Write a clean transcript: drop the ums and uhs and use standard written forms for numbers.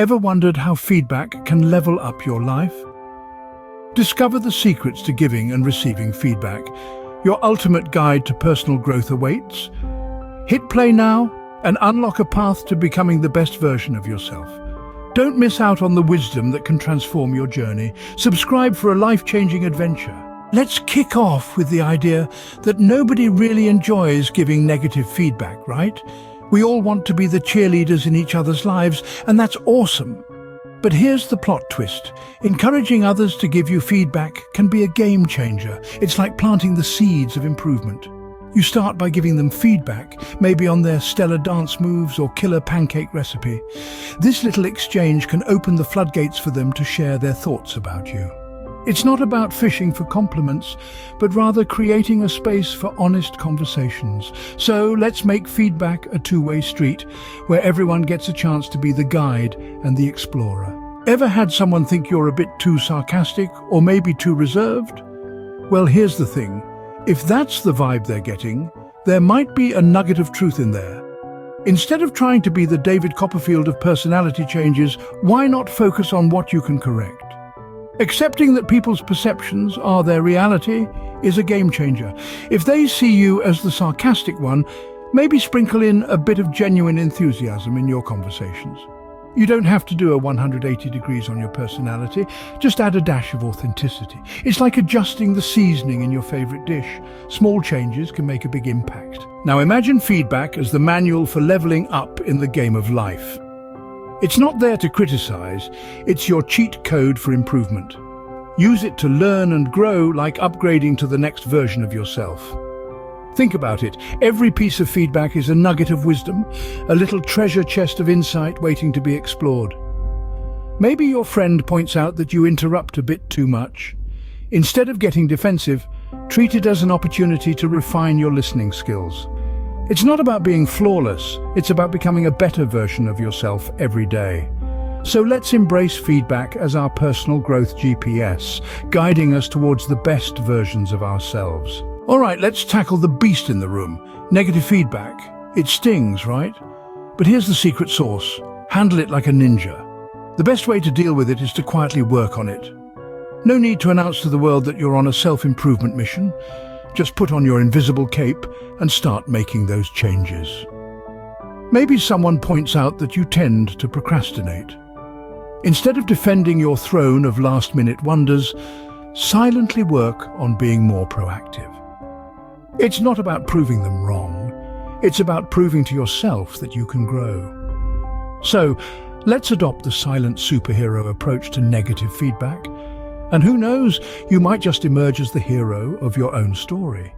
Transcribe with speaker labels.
Speaker 1: Ever wondered how feedback can level up your life? Discover the secrets to giving and receiving feedback. Your ultimate guide to personal growth awaits. Hit play now and unlock a path to becoming the best version of yourself. Don't miss out on the wisdom that can transform your journey. Subscribe for a life-changing adventure. Let's kick off with the idea that nobody really enjoys giving negative feedback, right? We all want to be the cheerleaders in each other's lives, and that's awesome. But here's the plot twist. Encouraging others to give you feedback can be a game changer. It's like planting the seeds of improvement. You start by giving them feedback, maybe on their stellar dance moves or killer pancake recipe. This little exchange can open the floodgates for them to share their thoughts about you. It's not about fishing for compliments, but rather creating a space for honest conversations. So let's make feedback a two-way street, where everyone gets a chance to be the guide and the explorer. Ever had someone think you're a bit too sarcastic or maybe too reserved? Well, here's the thing. If that's the vibe they're getting, there might be a nugget of truth in there. Instead of trying to be the David Copperfield of personality changes, why not focus on what you can correct? Accepting that people's perceptions are their reality is a game changer. If they see you as the sarcastic one, maybe sprinkle in a bit of genuine enthusiasm in your conversations. You don't have to do a 180 degrees on your personality, just add a dash of authenticity. It's like adjusting the seasoning in your favorite dish. Small changes can make a big impact. Now imagine feedback as the manual for leveling up in the game of life. It's not there to criticize, it's your cheat code for improvement. Use it to learn and grow, like upgrading to the next version of yourself. Think about it. Every piece of feedback is a nugget of wisdom, a little treasure chest of insight waiting to be explored. Maybe your friend points out that you interrupt a bit too much. Instead of getting defensive, treat it as an opportunity to refine your listening skills. It's not about being flawless, it's about becoming a better version of yourself every day. So let's embrace feedback as our personal growth GPS, guiding us towards the best versions of ourselves. All right, let's tackle the beast in the room. Negative feedback. It stings, right? But here's the secret sauce. Handle it like a ninja. The best way to deal with it is to quietly work on it. No need to announce to the world that you're on a self-improvement mission. Just put on your invisible cape and start making those changes. Maybe someone points out that you tend to procrastinate. Instead of defending your throne of last-minute wonders, silently work on being more proactive. It's not about proving them wrong. It's about proving to yourself that you can grow. So, let's adopt the silent superhero approach to negative feedback. And who knows, you might just emerge as the hero of your own story.